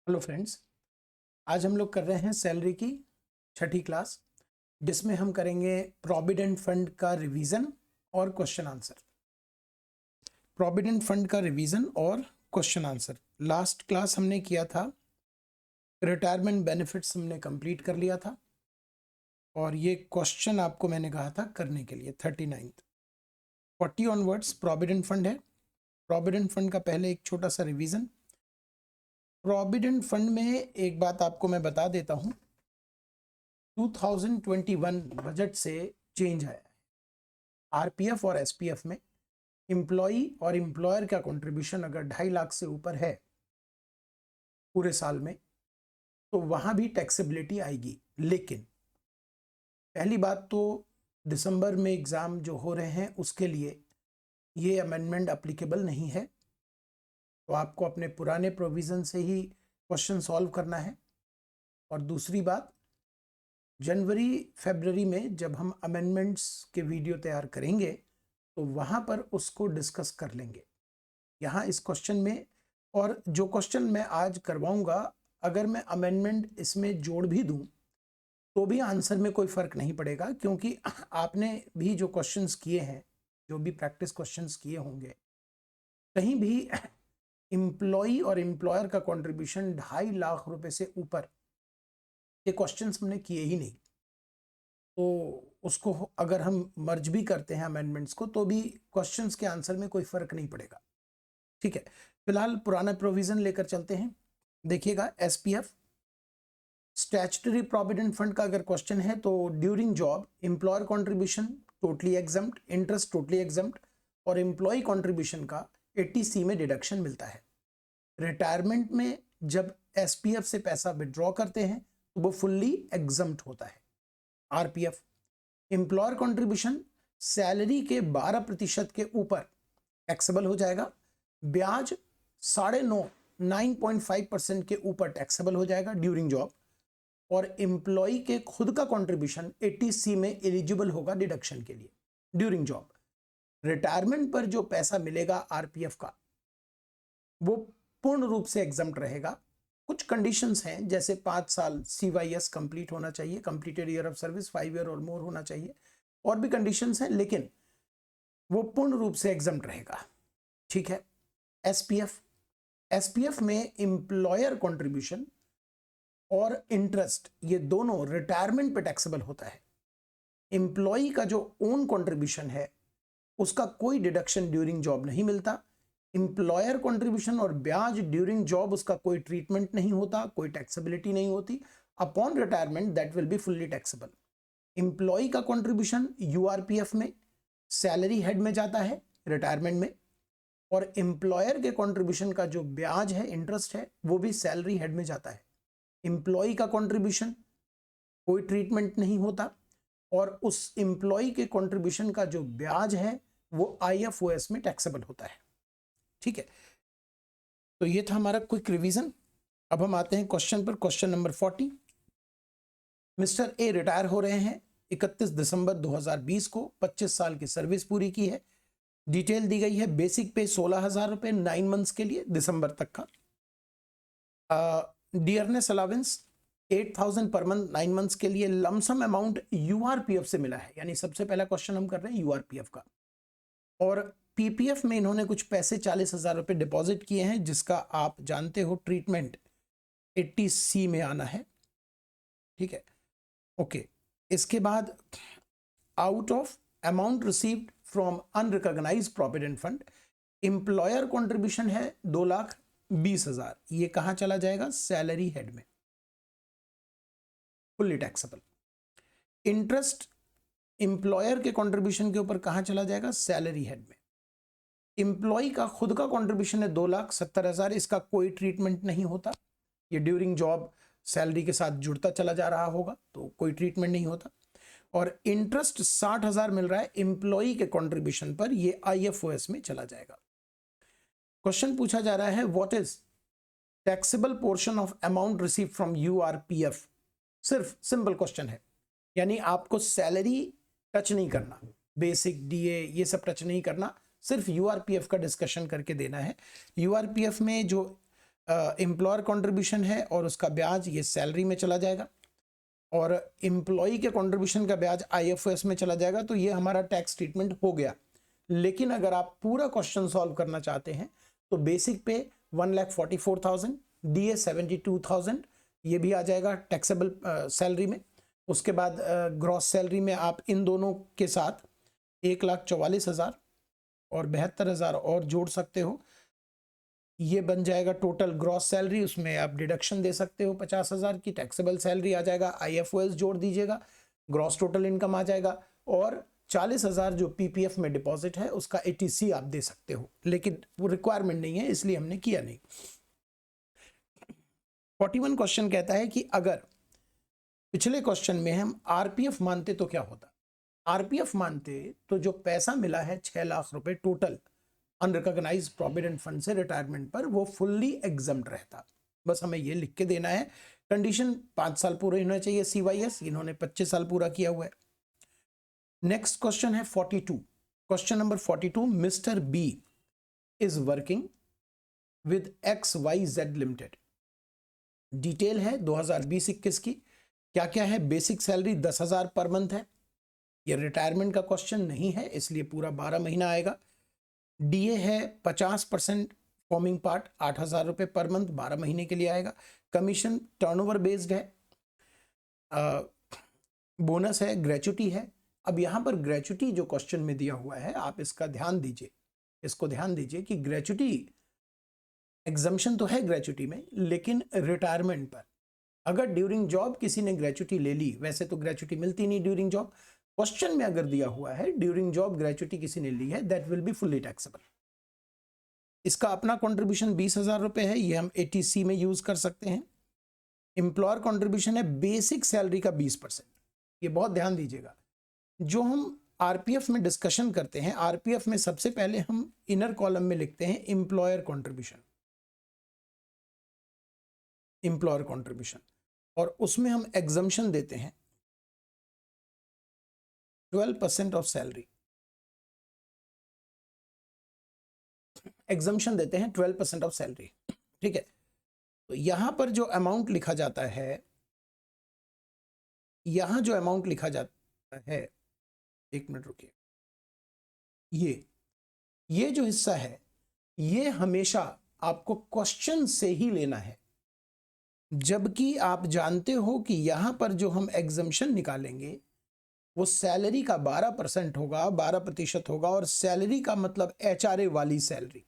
Hello friends. आज हम लोग कर रहे हैं सैलरी की छठी क्लास, जिसमें हम करेंगे प्रोविडेंट फंड का रिवीजन और क्वेश्चन आंसर। प्रोविडेंट फंड का रिवीजन और क्वेश्चन आंसर। लास्ट क्लास हमने किया था, रिटायरमेंट बेनिफिट्स हमने कंप्लीट कर लिया था और ये क्वेश्चन आपको मैंने कहा था करने के लिए 39th 40 ऑनवर्ड्स प्रोविडेंट फंड है। प्रोविडेंट फंड का पहले एक छोटा सा रिवीजन। प्रोविडेंट फंड में एक बात आपको मैं बता देता हूँ, 2021 बजट से चेंज आया है। आरपीएफ और एसपीएफ में एम्प्लॉई और एम्प्लॉयर का कंट्रीब्यूशन अगर 2.5 लाख से ऊपर है पूरे साल में, तो वहां भी टैक्सेबिलिटी आएगी। लेकिन पहली बात तो दिसंबर में एग्जाम जो हो रहे हैं उसके लिए ये अमेंडमेंट अप्लीकेबल नहीं है, तो आपको अपने पुराने प्रोविजन से ही क्वेश्चन सॉल्व करना है। और दूसरी बात, जनवरी फरवरी में जब हम अमेंडमेंट्स के वीडियो तैयार करेंगे तो वहां पर उसको डिस्कस कर लेंगे। यहाँ इस क्वेश्चन में और जो क्वेश्चन मैं आज करवाऊंगा, अगर मैं अमेंडमेंट इसमें जोड़ भी दूं तो भी आंसर में कोई फर्क नहीं पड़ेगा, क्योंकि आपने भी जो क्वेश्चंस किए हैं, जो भी प्रैक्टिस क्वेश्चंस किए होंगे, कहीं भी एम्प्लॉई और एम्प्लॉयर का कंट्रीब्यूशन 2.5 लाख रुपए से ऊपर ये क्वेश्चंस हमने किए ही नहीं। तो उसको अगर हम मर्ज भी करते हैं अमेंडमेंट्स को, तो भी क्वेश्चंस के आंसर में कोई फर्क नहीं पड़ेगा। ठीक है, फिलहाल पुराना प्रोविजन लेकर चलते हैं। देखिएगा, एसपीएफ स्टैट्यूटरी प्रोविडेंट फंड का अगर क्वेश्चन है तो during job employer contribution totally exempt, interest totally exempt और एम्प्लॉय कंट्रीब्यूशन का 80C में डिडक्शन मिलता है। रिटायरमेंट में जब एसपीएफ से पैसा विड्रॉ करते हैं तो वो फुल्ली एग्जम्प्ट होता है। आरपीएफ एम्प्लॉयर कंट्रीब्यूशन सैलरी के 12% के ऊपर टैक्सेबल हो जाएगा। ब्याज 9.5% के ऊपर टैक्सेबल हो जाएगा ड्यूरिंग जॉब। और एम्प्लॉय के खुद का कंट्रीब्यूशन 80C में एलिजिबल होगा डिडक्शन के लिए ड्यूरिंग जॉब। रिटायरमेंट पर जो पैसा मिलेगा आरपीएफ का, वो पूर्ण रूप से एग्जम्प्ट रहेगा। कुछ कंडीशंस हैं, जैसे 5 साल CYS कंप्लीट होना चाहिए, completed year of service 5 year और मोर होना चाहिए, और भी कंडीशंस हैं, लेकिन वो पूर्ण रूप से एग्जम्प्ट रहेगा। ठीक है। एसपीएफ में एम्प्लॉयर कंट्रीब्यूशन और इंटरेस्ट ये दोनों रिटायरमेंट पे टैक्सेबल होता है। एम्प्लॉय का जो ओन कंट्रीब्यूशन है उसका कोई डिडक्शन ड्यूरिंग जॉब नहीं मिलता। एम्प्लॉयर कंट्रीब्यूशन और ब्याज ड्यूरिंग जॉब उसका कोई ट्रीटमेंट नहीं होता, कोई टैक्सेबिलिटी नहीं होती। Upon retirement that will be fully taxable. Employee का कंट्रीब्यूशन यूआरपीएफ में सैलरी हेड में जाता है रिटायरमेंट में, और एम्प्लॉयर के कंट्रीब्यूशन का जो ब्याज है, इंटरेस्ट है, वो भी सैलरी हेड में जाता है। एम्प्लॉय का कंट्रीब्यूशन कोई ट्रीटमेंट नहीं होता, और उस एम्प्लॉय के कंट्रीब्यूशन का जो ब्याज है वो आईएफओएस में टैक्सेबल होता है। ठीक है, तो ये था हमारा क्विक रिवीजन। अब हम आते हैं क्वेश्चन पर। Question number 40। Mister A retire हो रहे हैं 31 दिसंबर 2020 को, 25 साल की सर्विस पूरी की है। डिटेल दी गई है, बेसिक पे 16,000 रुपए 9 मंथ्स के लिए, दिसंबर तक का। Dearness allowance 8,000 per month 9 months के लिए। लमसम अमाउंट यूआरपीएफ से मिला है, यानी सबसे पहला क्वेश्चन हम कर रहे हैं यूआरपीएफ का। और पीपीएफ में इन्होंने कुछ पैसे 40,000 रुपए डिपॉजिट किए हैं, जिसका आप जानते हो ट्रीटमेंट 80C में आना है। ठीक है, ओके। इसके बाद out of amount received from unrecognised provident fund, employer contribution है 2,20,000। ये कहां चला जाएगा? सैलरी हेड में, फुल्ली टैक्सेबल। इंटरेस्ट एम्प्लॉयर के कंट्रीब्यूशन के ऊपर कहां चला जाएगा? सैलरी हेड में। एम्प्लॉय का खुद का कंट्रीब्यूशन है 2,70,000, इसका कोई ट्रीटमेंट नहीं होता। ये ड्यूरिंग जॉब सैलरी के साथ जुड़ता चला जा रहा होगा, तो कोई ट्रीटमेंट नहीं होता। और इंटरेस्ट 60,000 मिल रहा है एम्प्लॉय के कंट्रीब्यूशन पर, ये आईएफओएस में चला जाएगा। क्वेश्चन पूछा जा रहा है, what is taxable portion of amount receive from URPF. सिर्फ सिंपल क्वेश्चन है, यानी आपको सैलरी टच नहीं करना, बेसिक डीए ये सब टच नहीं करना, सिर्फ यूआरपीएफ का डिस्कशन करके देना है। यूआरपीएफ में जो एम्प्लॉयर कंट्रीब्यूशन है और उसका ब्याज ये सैलरी में चला जाएगा, और एम्प्लॉई के कंट्रीब्यूशन का ब्याज आईएफओएस में चला जाएगा। तो ये हमारा टैक्स ट्रीटमेंट हो गया। लेकिन अगर आप पूरा क्वेश्चन सॉल्व करना चाहते हैं तो बेसिक पे 1,44,000, डीए 72,000 ये भी आ जाएगा टैक्सेबल सैलरी में। उसके बाद ग्रॉस सैलरी में आप इन दोनों के साथ 1,44,000 और 72,000 और जोड़ सकते हो, ये बन जाएगा टोटल ग्रॉस सैलरी। उसमें आप डिडक्शन दे सकते हो 50,000 की, टैक्सेबल सैलरी आ जाएगा, आईएफओएस जोड़ दीजिएगा, ग्रॉस टोटल इनकम आ जाएगा, और 40,000 जो पीपीएफ में डिपॉजिट है उसका एटीसी आप दे सकते हो, लेकिन वो रिक्वायरमेंट नहीं है इसलिए हमने किया नहीं। 41 क्वेश्चन कहता है कि अगर पिछले क्वेश्चन में हम आरपीएफ मानते तो क्या होता। आरपीएफ मानते तो जो पैसा मिला है 6 लाख रुपए टोटल अनरिकॉग्नाइज प्रोविडेंट फंड से रिटायरमेंट पर, वो फुल्ली एग्जम्प्ट रहता। बस हमें ये लिख के देना है। कंडीशन 5 साल पूरे होने चाहिए सीवाईएस, इन्होंने 25 साल पूरा किया हुआ है। नेक्स्ट क्वेश्चन है 42, question number 42, mister B is working with XYZ limited. Detail है 2020-21 की। क्या क्या है? बेसिक सैलरी 10,000 पर मंथ है, ये रिटायरमेंट का क्वेश्चन नहीं है इसलिए पूरा 12 महीना आएगा। डीए है 50% फॉर्मिंग पार्ट 8,000 रुपये पर मंथ 12 महीने के लिए आएगा। कमीशन टर्नओवर बेस्ड है। बोनस है, ग्रेचुटी है। अब यहाँ पर ग्रेचुटी जो क्वेश्चन में दिया हुआ है आप इसका ध्यान दीजिए, इसको ध्यान दीजिए कि ग्रेचुटी एग्जम्पशन तो है ग्रेचुटी में, लेकिन रिटायरमेंट पर अगर ड्यूरिंग जॉब किसी ने ग्रेचुटी ले ली, वैसे तो ग्रेचुटी मिलती नहीं ड्यूरिंग जॉब, क्वेश्चन में अगर दिया हुआ है ड्यूरिंग जॉब ग्रेचुटी किसी ने ली है, that will be fully taxable. इसका अपना कंट्रीब्यूशन 20,000 रुपए है, ये हम एटीसी में यूज कर सकते हैं। एम्प्लॉयर कंट्रीब्यूशन है बेसिक सैलरी का 20%। ये बहुत ध्यान दीजिएगा, जो हम आरपीएफ में डिस्कशन करते हैं, आरपीएफ में सबसे पहले हम इनर कॉलम में लिखते हैं एम्प्लॉयर कंट्रीब्यूशन, एम्प्लॉयर कंट्रीब्यूशन, और उसमें हम एग्जम्पशन देते हैं 12% ऑफ सैलरी, एग्जम्पशन देते हैं 12% ऑफ सैलरी। ठीक है, तो यहां पर जो अमाउंट लिखा जाता है, यहां जो अमाउंट लिखा जाता है, एक मिनट रुकिए, ये जो हिस्सा है ये हमेशा आपको क्वेश्चन से ही लेना है, जबकि आप जानते हो कि यहां पर जो हम एग्जम्पशन निकालेंगे वो सैलरी का 12% होगा, 12% होगा, और सैलरी का मतलब एचआरए वाली सैलरी,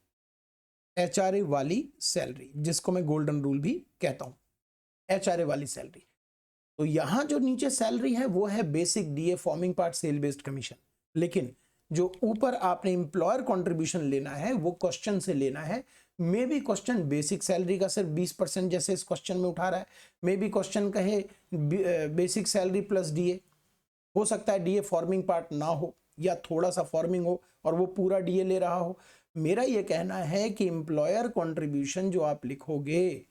एचआरए वाली सैलरी जिसको मैं गोल्डन रूल भी कहता हूं, एचआरए वाली सैलरी। तो यहां जो नीचे सैलरी है वो है basic DA forming part sale based commission, लेकिन जो ऊपर आपने एम्प्लॉयर कंट्रीब्यूशन लेना है वो क्वेश्चन से लेना है। May be question basic salary का सिर्फ 20% जैसे इस क्वेश्चन में उठा रहा है, मे बी क्वेश्चन कहे बेसिक सैलरी प्लस डीए, हो सकता है डीए फॉर्मिंग पार्ट ना हो या थोड़ा सा फॉर्मिंग हो और वो पूरा डीए ले रहा हो। मेरा ये कहना है कि एम्प्लॉयर कंट्रीब्यूशन जो आप लिखोगे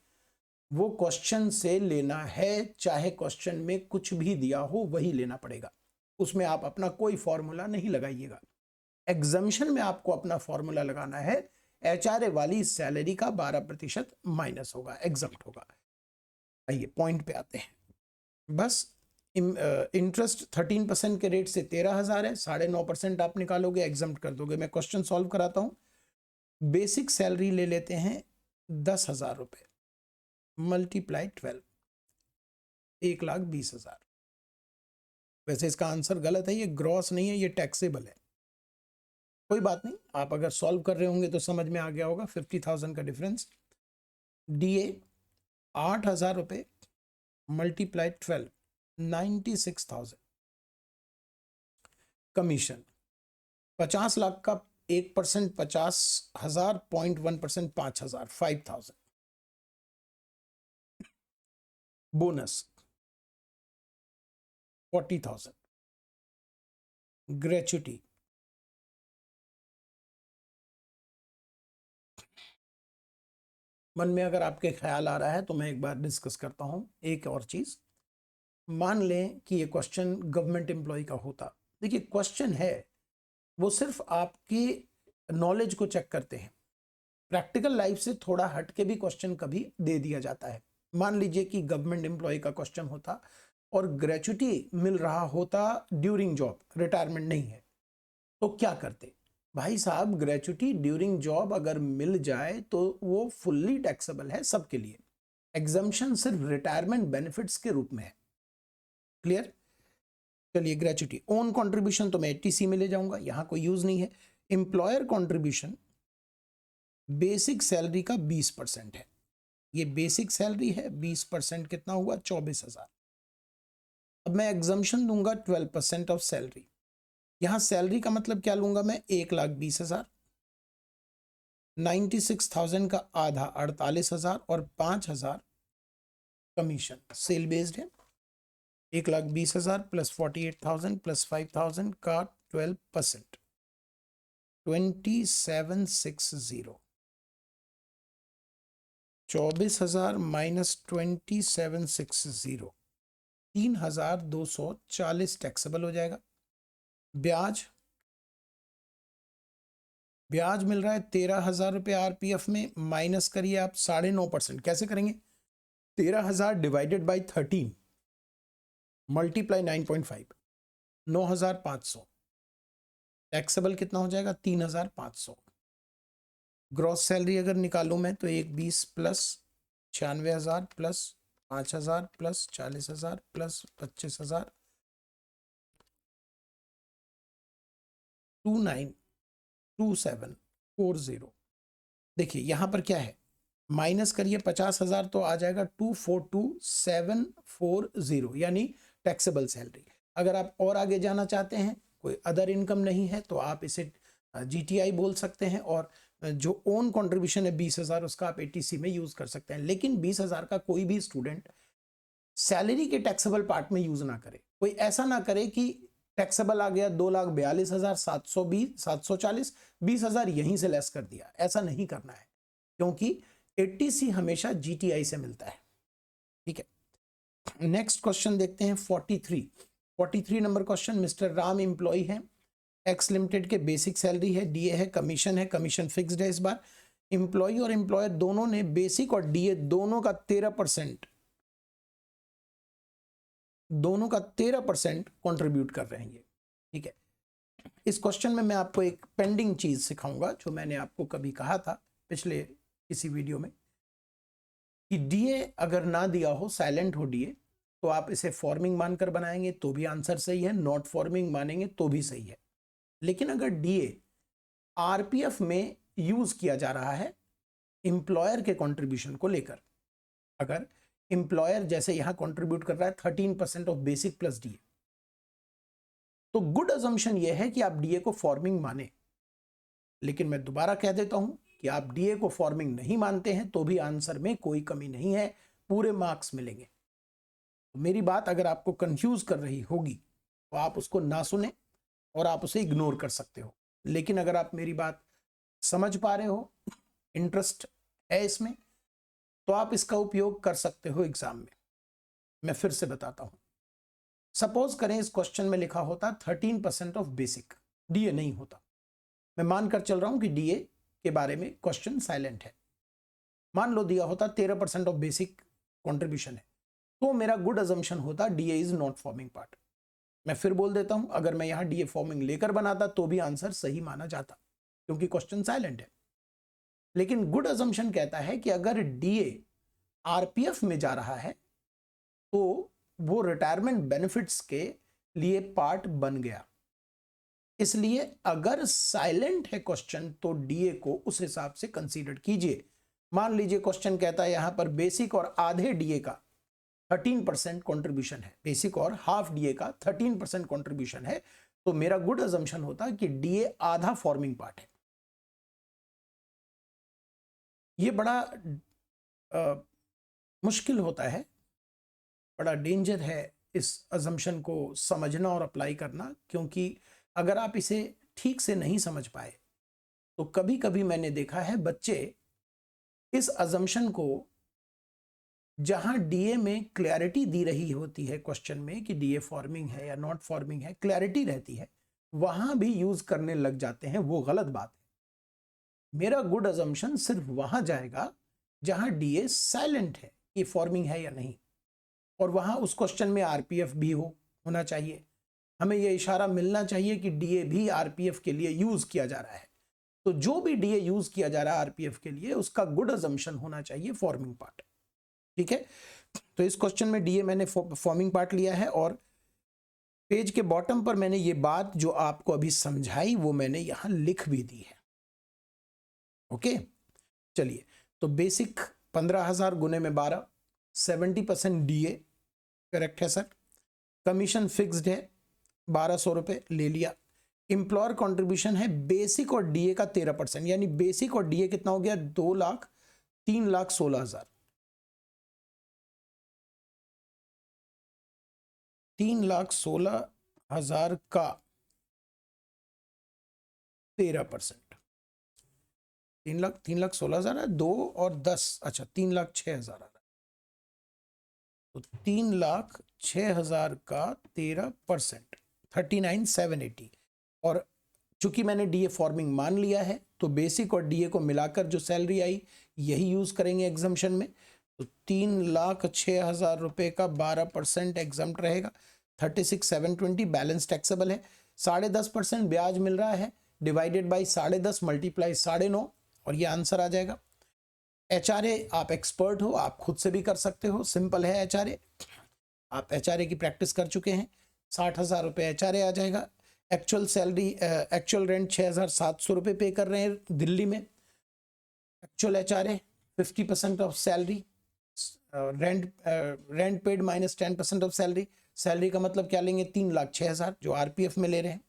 वो क्वेश्चन से लेना है, चाहे क्वेश्चन में कुछ भी दिया हो वही लेना पड़ेगा, उसमें आप अपना कोई फॉर्मूला नहीं लगाइएगा। एग्जम्पशन में आपको अपना फॉर्मूला लगाना है, एचआरए वाली सैलरी का 12% माइनस होगा, एग्जम्प्ट होगा। आइए पॉइंट पे आते हैं। बस इंटरेस्ट 13% के रेट से 13,000 है, 9.5% आप निकालोगे, एग्जम्प्ट कर दोगे। मैं क्वेश्चन सॉल्व कराता हूं। बेसिक सैलरी ले लेते हैं 10,000 रुपए मल्टीप्लाई 12, 1,20,000। वैसे इसका आंसर गलत है, ये ग्रॉस नहीं है, ये टैक्सेबल है। कोई बात नहीं, आप अगर सॉल्व कर रहे होंगे तो समझ में आ गया होगा। 50,000 का डिफरेंस। डीए 8,000 रुपये मल्टीप्लाई 12, 96,000। कमीशन 50 लाख का 1%, 50,000, 0.1%, 5,000, 5,000। बोनस 40,000। ग्रेचुटी मन में अगर आपके ख्याल आ रहा है तो मैं एक बार डिस्कस करता हूं। एक और चीज, मान लें कि ये क्वेश्चन गवर्नमेंट एम्प्लॉय का होता। देखिए क्वेश्चन है वो सिर्फ आपकी नॉलेज को चेक करते हैं, प्रैक्टिकल लाइफ से थोड़ा हट के भी क्वेश्चन कभी दे दिया जाता है। मान लीजिए कि गवर्नमेंट एम्प्लॉय का क्वेश्चन होता और ग्रेच्युटी मिल रहा होता ड्यूरिंग जॉब, रिटायरमेंट नहीं है, तो क्या करते? भाई साहब, ग्रेच्युटी ड्यूरिंग जॉब अगर मिल जाए तो वो फुल्ली टैक्सेबल है सबके लिए। एग्जम्पशन सिर्फ रिटायरमेंट बेनिफिट्स के रूप में है। क्लियर? चलिए, ग्रेच्युटी ओन कंट्रीब्यूशन तो मैं 80C में ले जाऊंगा, यहां कोई यूज नहीं है। एम्प्लॉयर कंट्रीब्यूशन बेसिक सैलरी का 20% है। ये बेसिक सैलरी है, 20% कितना हुआ? 24,000। अब मैं एग्जम्पशन दूंगा 12% ऑफ सैलरी। यहां सैलरी का मतलब क्या लूंगा मैं? 1,20,000, 96,000 का आधा 48,000 और 5,000 कमीशन सेल बेस्ड है। 1,20,000 प्लस 48,000 प्लस 5,000 का 12%, 2760। 24,000 माइनस 2760, 3,240 टैक्सेबल हो जाएगा। ब्याज मिल रहा है 13,000 रुपये आरपीएफ में, माइनस करिए आप 9.5%। कैसे करेंगे? 13,000 डिवाइडेड बाई 13 मल्टीप्लाई 9.5, 9,500। टैक्सेबल कितना हो जाएगा? 3,500। ग्रॉस सैलरी अगर निकालूं मैं तो 1,20 प्लस 96,000 प्लस 5,000 प्लस 40,000 प्लस 25,000, 292740। देखिए यहां पर क्या है, माइनस करिए 50,000 तो आ जाएगा 242740, यानी टैक्सेबल सैलरी। अगर आप और आगे जाना चाहते हैं, कोई अदर इनकम नहीं है, तो आप इसे जीटीआई बोल सकते हैं, और जो ओन कंट्रीब्यूशन है 20,000 उसका आप 80C में यूज कर सकते हैं। लेकिन 20,000 का कोई भी स्टूडेंट सैलरी के टैक्सेबल पार्ट में यूज ना करे। कोई ऐसा ना करे कि टैक्सेबल आ गया 2,42,720 20,000 यहीं से लेस कर दिया, ऐसा नहीं करना है, क्योंकि 80C हमेशा जीटीआई से मिलता है। ठीक है, नेक्स्ट क्वेश्चन देखते हैं 43 number question. Mister Ram employee है, एक्स लिमिटेड के बेसिक सैलरी है, डीए है, कमीशन फिक्स्ड है। इस बार एम्प्लॉय और एम्प्लॉयर दोनों ने बेसिक और डीए दोनों का 13% कंट्रीब्यूट कर रहे हैं। ठीक है, इस क्वेश्चन में मैं आपको एक पेंडिंग चीज सिखाऊंगा, जो मैंने आपको कभी कहा था पिछले किसी वीडियो में, कि डीए अगर ना दिया हो, साइलेंट हो डीए, तो आप इसे फॉर्मिंग मानकर बनाएंगे तो भी आंसर सही है, नॉट फॉर्मिंग मानेंगे तो भी सही है। लेकिन अगर डीए आरपीएफ में यूज किया जा रहा है एम्प्लॉयर के कंट्रीब्यूशन को लेकर, अगर एम्प्लॉयर जैसे यहां कंट्रीब्यूट कर रहा है 13% ऑफ बेसिक प्लस डीए, तो गुड अजम्पशन यह है कि आप डीए को फॉर्मिंग माने। लेकिन मैं दोबारा कह देता हूं कि आप डीए को फॉर्मिंग नहीं मानते हैं तो भी आंसर में कोई कमी नहीं है, पूरे मार्क्स मिलेंगे। तो मेरी बात अगर आपको कंफ्यूज कर रही होगी तो आप उसको ना सुने और आप उसे इग्नोर कर सकते हो। लेकिन अगर आप मेरी बात समझ पा रहे हो, इंटरेस्ट है इसमें, तो आप इसका उपयोग कर सकते हो एग्जाम में। मैं फिर से बताता हूं, सपोज करें इस क्वेश्चन में लिखा होता 13% ऑफ बेसिक, डीए नहीं होता। मैं मानकर चल रहा हूं कि डीए के बारे में क्वेश्चन साइलेंट है। मान लो दिया होता 13% ऑफ बेसिक कंट्रीब्यूशन है, तो मेरा गुड अजम्पशन होता DA is not forming part. मैं फिर बोल देता हूं, अगर मैं यहां डीए फॉर्मिंग लेकर बनाता तो भी आंसर सही माना जाता, क्योंकि क्वेश्चन साइलेंट है। लेकिन गुड अजम्पशन कहता है कि अगर डीए आरपीएफ में जा रहा है तो वो रिटायरमेंट बेनिफिट्स के लिए पार्ट बन गया। इसलिए अगर साइलेंट है क्वेश्चन तो डीए को उस हिसाब से कंसीडर कीजिए। मान लीजिए क्वेश्चन कहता है यहां पर बेसिक और आधे डीए का 13% कंट्रीब्यूशन है, बेसिक और हाफ डीए का 13% कंट्रीब्यूशन है, तो मेरा गुड अजम्पशन होता कि डीए आधा फॉर्मिंग पार्ट है। ये बड़ा मुश्किल होता है, बड़ा डेंजर है इस अजम्पशन को समझना और अप्लाई करना, क्योंकि अगर आप इसे ठीक से नहीं समझ पाए तो कभी कभी मैंने देखा है बच्चे इस अजम्पशन को, जहां डीए में क्लैरिटी दी रही होती है क्वेश्चन में कि डीए फॉर्मिंग है या नॉट फॉर्मिंग है, क्लैरिटी रहती है, वहां भी यूज करने लग जाते हैं। वो गलत बात है। मेरा गुड अजम्पशन सिर्फ वहां जाएगा जहां डीए साइलेंट है, ये फॉर्मिंग है या नहीं, और वहां उस क्वेश्चन में आरपीएफ भी होना चाहिए। हमें यह इशारा मिलना चाहिए कि डीए भी आरपीएफ के लिए यूज किया जा रहा है। तो जो भी डीए यूज किया जा रहा है आरपीएफ के लिए, उसका गुड अजम्पशन होना चाहिए फॉर्मिंग पार्ट। ठीक है, तो इस क्वेश्चन में डीए मैंने फॉर्मिंग पार्ट लिया है, और पेज के बॉटम पर मैंने ये बात जो आपको अभी समझाई वो मैंने यहां लिख भी दी है। ओके, चलिए, तो बेसिक 15,000 गुने में 12, 70% डीए, करेक्ट है सर। कमीशन फिक्स्ड है 1200 रुपए, ले लिया। एम्प्लॉयर कंट्रीब्यूशन है बेसिक और डीए का 13%, यानी बेसिक और डीए कितना हो गया, 3,16,000। 3,16,000 का 13%, 3,16,000 है, 2 और 10, अच्छा 3,06,000 आ रहा है। तो 3,06,000 का 13%, 39,780। और चूंकि मैंने डीए फॉर्मिंग मान लिया है, तो बेसिक और डीए को मिलाकर जो सैलरी आई यही यूज करेंगे एग्जाम्पशन में। तो 3,06,000 रुपए का 12% एग्जाम्प्ट रहेगा, 36,720 बैलेंस टैक्सेबल है। 10.5% ब्याज मिल रहा है, डिवाइडेड बाई 10.5 मल्टीप्लाई 9.5, और ये आंसर आ जाएगा। एचआरए आप एक्सपर्ट हो, आप खुद से भी कर सकते हो, सिंपल है एचआरए, आप एचआरए की प्रैक्टिस कर चुके हैं। 60,000 रुपये एचआरए आ जाएगा। एक्चुअल सैलरी, एक्चुअल रेंट 6,700 रुपये पे कर रहे हैं दिल्ली में। Actual HRA 50% of salary, rent paid minus 10% of salary. Salary का मतलब क्या लेंगे, 3,06,000 जो आरपीएफ में ले रहे हैं।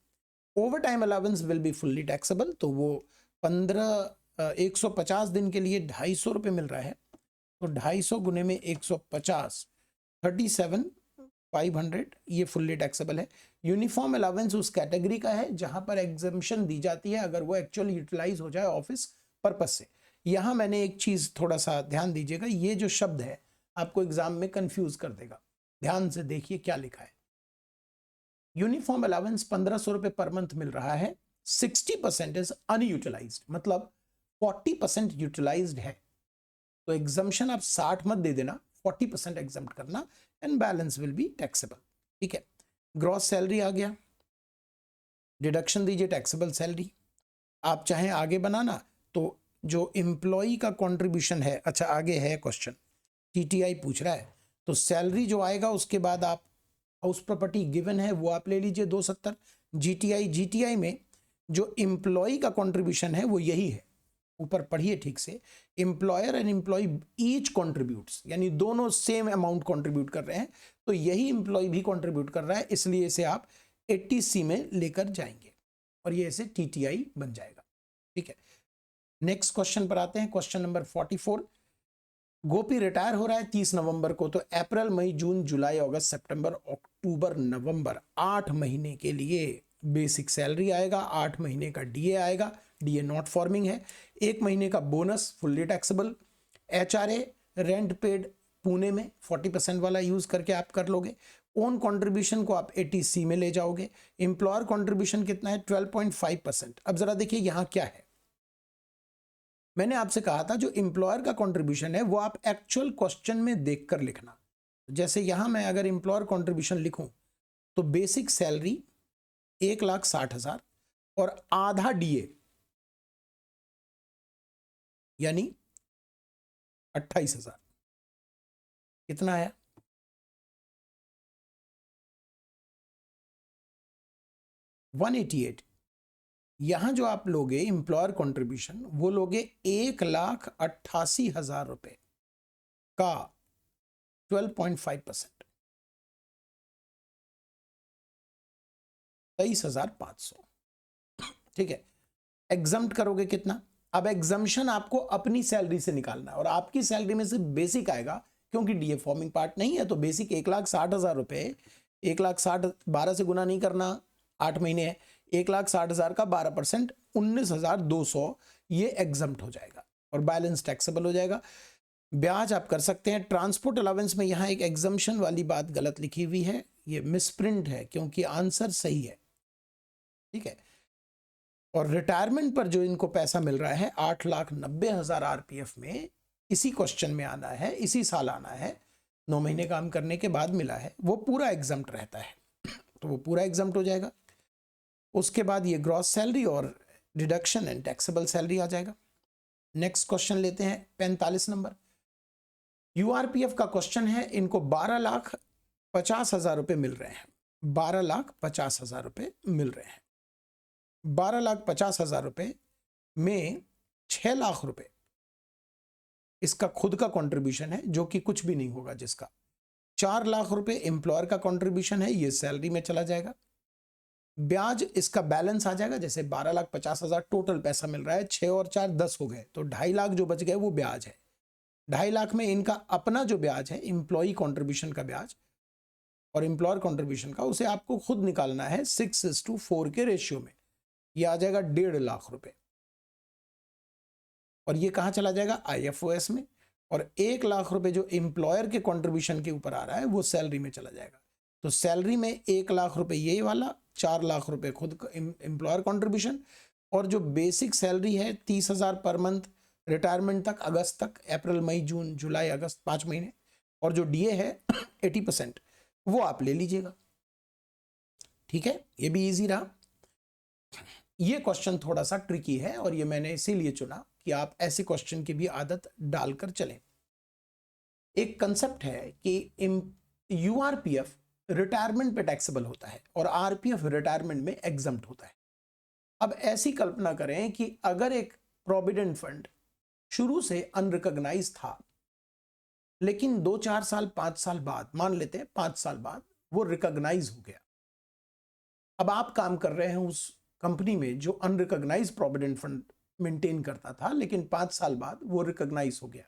Over time allowance will be fully taxable, तो वो 150 दिन के लिए 250 रुपये मिल रहा है। तो 250 गुने में 150, 37,500, ये फुल्ली टैक्सेबल है। यूनिफॉर्म अलाउंस उस कैटेगरी का है जहां पर एग्जम्पशन दी जाती है अगर वो एक्चुअली यूटिलाइज हो जाए ऑफिस पर्पस से। यहां मैंने एक चीज थोड़ा सा ध्यान दीजिएगा, ये जो शब्द है आपको एग्जाम में कंफ्यूज कर देगा, ध्यान से देखिए क्या लिखा है। यूनिफॉर्म अलाउंस 1,500 रुपए पर मंथ मिल रहा है, 60% इज अनयूटिलाइज्ड, मतलब 40% यूटिलाइज्ड है। तो एग्जम्पशन आप 60 मत दे देना, 40% एग्जम्प्ट करना, and balance will be taxable. ठीक है, ग्रॉस सैलरी आ गया, डिडक्शन दीजिए टैक्सेबल सैलरी। आप चाहें आगे बनाना तो जो एम्प्लॉई का कंट्रीब्यूशन है, अच्छा आगे है क्वेश्चन, टीटीआई पूछ रहा है, तो सैलरी जो आएगा उसके बाद आप हाउस प्रॉपर्टी गिवन है वो आप ले लीजिए 270। जीटीआई में जो एम्प्लॉई का कंट्रीब्यूशन है वो यही है, ऊपर पढ़िए ठीक से, employer and employee each contributes, यानी दोनों सेम अमाउंट कंट्रीब्यूट कर रहे हैं, तो यही एम्प्लॉय भी कंट्रीब्यूट कर रहा है, इसलिए इसे आप 80C में लेकर जाएंगे और ये ऐसे टीटीआई बन जाएगा। ठीक है, नेक्स्ट क्वेश्चन पर आते हैं, क्वेश्चन नंबर 44। गोपी रिटायर हो रहा है 30 नवंबर को, तो अप्रैल मई जून जुलाई अगस्त सितंबर अक्टूबर नवंबर 8 महीने के लिए बेसिक सैलरी आएगा, 8 महीने का डीए आएगा, डीए नॉट फॉर्मिंग है, 1 महीने का bonus fully taxable. HRA rent paid Pune में 40% वाला यूज करके आप कर लोगे। ओन कंट्रीब्यूशन को आप 80C में ले जाओगे। एम्प्लॉयर कंट्रीब्यूशन कितना है, 12.5%। अब जरा देखिए यहां क्या है, मैंने आपसे कहा था जो एम्प्लॉयर का कंट्रीब्यूशन है वो आप एक्चुअल क्वेश्चन में देखकर लिखना। जैसे यहां मैं अगर एम्प्लॉयर कंट्रीब्यूशन लिखूं तो बेसिक सैलरी 1,60,000 और आधा डीए यानी 28,000, कितना है, 188। यहां जो आप लोगे एम्प्लॉयर कंट्रीब्यूशन वो लोगे 1,88,000 रुपए का 12.5%, 23,500। ठीक है, एग्जम्प्ट करोगे कितना, अब एग्जम्पशन आपको अपनी सैलरी से निकालना है और आपकी सैलरी में से बेसिक आएगा, क्योंकि डीए फॉर्मिंग पार्ट नहीं है तो बेसिक 1,60,000 रुपए, 1,60,000 12 से गुना नहीं करना, 8 महीने है, 1,60,000 का 12% 19,200, ये एग्जम्प्ट हो जाएगा और बैलेंस टैक्सेबल हो जाएगा। ब्याज आप कर सकते हैं। ट्रांसपोर्ट अलाउंस में यहां एक एग्जम्पशन वाली बात गलत लिखी हुई है, ये मिसप्रिंट है क्योंकि आंसर सही है। ठीक है, और रिटायरमेंट पर जो इनको पैसा मिल रहा है 8,90,000 आरपीएफ में, इसी क्वेश्चन में आना है, इसी साल आना है, 9 महीने काम करने के बाद मिला है, वो पूरा एग्जम्प्ट रहता है, तो वो पूरा एग्जम्प्ट हो जाएगा। उसके बाद ये ग्रॉस सैलरी और डिडक्शन एंड टैक्सेबल सैलरी आ जाएगा। नेक्स्ट क्वेश्चन लेते हैं 45 नंबर। यूआरपीएफ का क्वेश्चन है, इनको 12,50,000 रुपये मिल रहे हैं, 12,50,000 रुपये मिल रहे हैं। 12,50,000 रुपये में 6 लाख रुपए इसका खुद का कंट्रीब्यूशन है, जो कि कुछ भी नहीं होगा, जिसका 4 लाख रुपए एम्प्लॉयर का कंट्रीब्यूशन है, ये सैलरी में चला जाएगा। ब्याज इसका बैलेंस आ जाएगा, जैसे 12,50,000 टोटल पैसा मिल रहा है, 6 और 4 10 हो गए, तो 2.5 लाख जो बच गए वो ब्याज है। 2.5 लाख में इनका अपना जो ब्याज है, एम्प्लॉई कंट्रीब्यूशन का ब्याज और एम्प्लॉयर कंट्रीब्यूशन का, उसे आपको खुद निकालना है 6:4 के रेशियो में, ये आ जाएगा 1.5 लाख रुपए। और ये कहाँ चला जाएगा? आईएफओएस में। और 1 लाख रुपए जो एम्प्लॉयर के कंट्रीब्यूशन के ऊपर आ रहा है वो सैलरी में चला जाएगा। तो सैलरी में 1 लाख रुपए ये वाला, 4 लाख रुपए खुद एम्प्लॉयर कंट्रीब्यूशन, और जो बेसिक सैलरी है 30,000 पर मंथ रिटायरमेंट तक, अगस्त तक, अप्रैल मई जून जुलाई अगस्त 5 महीने, और जो डीए है 80% वो आप ले लीजिएगा। ठीक है, ये भी इजी रहा। ये क्वेश्चन थोड़ा सा ट्रिकी है और ये मैंने इसीलिए चुना कि आप ऐसे क्वेश्चन की भी आदत डालकर चलें। एक कंसेप्ट है कि यूआरपीएफ रिटायरमेंट पे टैक्सेबल होता है और आरपीएफ रिटायरमेंट में एग्जम्प्ट होता है। अब ऐसी कल्पना करें कि अगर एक प्रोविडेंट फंड शुरू से अनरिकॉग्नाइज था, लेकिन 2-4 साल 5 साल बाद, मान लेते हैं 5 साल बाद, वो रिकॉग्नाइज हो गया। अब आप काम कर रहे हैं उस कंपनी में जो अनरिकॉग्नाइज प्रोविडेंट फंड मेंटेन करता था, लेकिन 5 साल बाद वो रिकॉग्नाइज हो गया।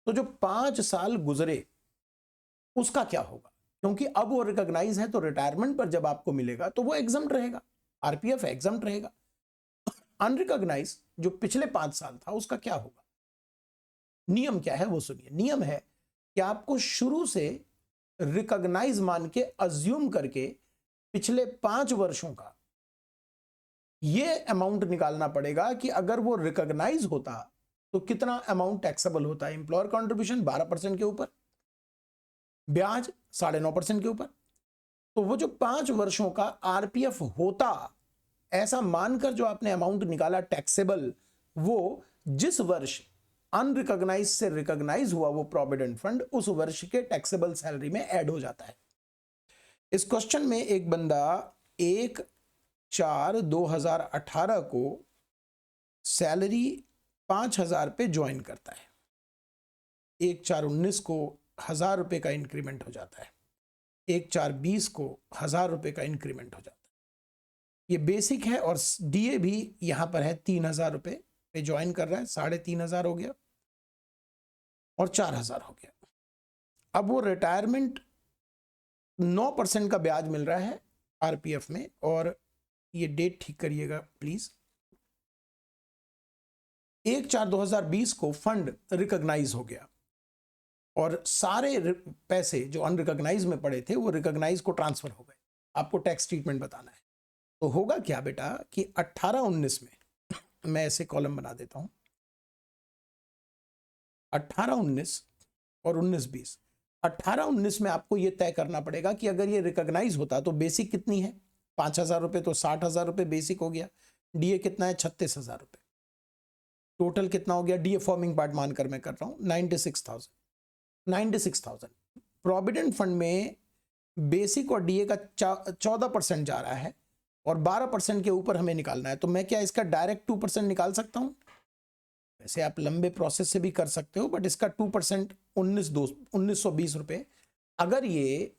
तो जो 5 साल गुजरे उसका क्या होगा? क्योंकि अब वो रिकॉग्नाइज है, तो रिटायरमेंट पर जब आपको मिलेगा तो वो एग्जम्प्ट रहेगा, आरपीएफ एग्जम्प्ट रहेगा। अनरिकॉग्नाइज जो पिछले 5 साल था उसका क्या होगा? नियम क्या है वो सुनिए। नियम है कि आपको शुरू से रिकॉग्नाइज मान के, अज्यूम करके, पिछले 5 वर्षों का ये अमाउंट निकालना पड़ेगा कि अगर वो रिकॉग्नाइज होता तो कितना अमाउंट टैक्सेबल होता है। एम्प्लॉयर कंट्रीब्यूशन 12% के ऊपर, ब्याज 9.5% के ऊपर। तो वो जो 5 वर्षों का आरपीएफ होता, ऐसा मानकर जो आपने अमाउंट निकाला टैक्सेबल, वो जिस वर्ष अनरिकॉग्नाइज से रिकॉग्नाइज हुआ वो प्रोविडेंट फंड, उस वर्ष के टैक्सेबल सैलरी में ऐड हो जाता है। इस क्वेश्चन में एक बंदा 1/4/2018 को सैलरी 5,000 पे ज्वाइन करता है। 1/4/19 को 1,000 रुपये का इंक्रीमेंट हो जाता है। 1/4/20 को 1,000 रुपये का इंक्रीमेंट हो जाता है। ये बेसिक है और डीए भी यहां पर है, 3,000 रुपये पे ज्वाइन कर रहा है, 3,500 हो गया और 4,000 हो गया। अब वो रिटायरमेंट 9% का ब्याज मिल रहा है आरपीएफ में, और ये डेट ठीक करिएगा प्लीज, 1/4/2020 को फंड रिकॉग्नाइज हो गया और सारे पैसे जो अनरिकॉग्नाइज में पड़े थे वो रिकॉग्नाइज को ट्रांसफर हो गए। आपको टैक्स ट्रीटमेंट बताना है। तो होगा क्या बेटा कि 18-19 में, मैं ऐसे कॉलम बना देता हूं, 18-19 और 19-20। 18-19 में आपको यह तय करना पड़ेगा कि अगर ये रिकॉग्नाइज होता तो बेसिक कितनी है, 5,000 रुपये, तो 60,000 रुपये बेसिक हो गया। डीए कितना है, 36,000 रुपये। टोटल कितना हो गया, डीए फॉर्मिंग पार्ट मानकर मैं कर रहा हूं, 96,000। प्रोविडेंट फंड में बेसिक और डीए का 14% जा रहा है और 12% के ऊपर हमें निकालना है। तो मैं क्या इसका डायरेक्ट 2% निकाल सकता हूं? वैसे आप लंबे प्रोसेस से भी कर सकते हो, बट इसका 2% 1920 रुपये। अगर ये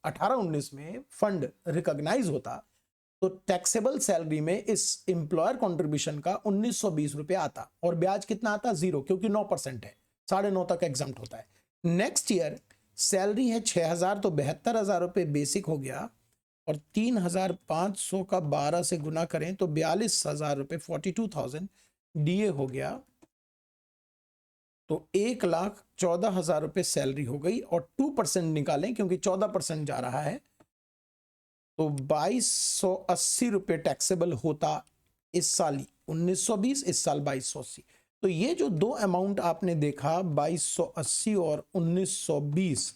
18-19 में फंड रिकॉग्नाइज होता तो टैक्सेबल सैलरी में इस एम्प्लॉयर कंट्रीब्यूशन का 1920 रुपये आता और ब्याज कितना आता, 0, क्योंकि 9% है, 9.5 तक एग्जम्प्ट होता है। नेक्स्ट ईयर सैलरी है 6,000, तो 72,000 रुपये बेसिक हो गया और 3,500 का 12 से गुना करें तो 42,000 रुपये, 42,000 डीए हो गया। तो 1,14,000 रुपये सैलरी हो गई और 2% निकालें क्योंकि 14% जा रहा है, तो 2,280 रुपये टैक्सेबल होता इस साल 1920, इस साल 2280। तो ये जो दो अमाउंट आपने देखा 2280 और 1920,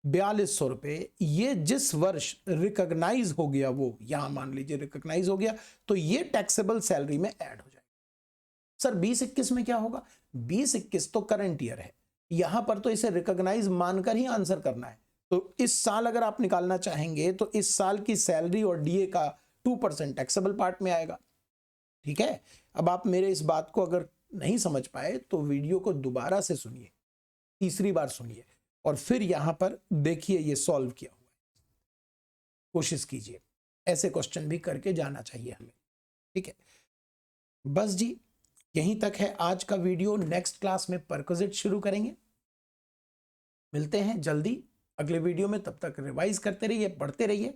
4200 रुपए, ये जिस वर्ष रिकॉग्नाइज हो गया, वो यहां मान लीजिए रिकॉग्नाइज हो गया, तो ये टैक्सेबल सैलरी में ऐड हो जाएगा। सर 2021 में क्या होगा? 2021 तो करंट ईयर है, यहां पर तो इसे रिकॉग्नाइज मानकर ही आंसर करना है। तो इस साल अगर आप निकालना चाहेंगे तो इस साल की सैलरी और डीए का 2% टैक्सेबल पार्ट में आएगा। ठीक है, अब आप मेरे इस बात को अगर नहीं समझ पाए तो वीडियो को दोबारा से सुनिए, तीसरी बार सुनिए, और फिर यहां पर देखिए ये सॉल्व किया हुआ है, कोशिश कीजिए, ऐसे क्वेश्चन भी करके जाना चाहिए हमें। ठीक है, बस जी यहीं तक है आज का वीडियो। नेक्स्ट क्लास में परक्विजिट शुरू करेंगे, मिलते हैं जल्दी अगले वीडियो में। तब तक रिवाइज करते रहिए, पढ़ते रहिए।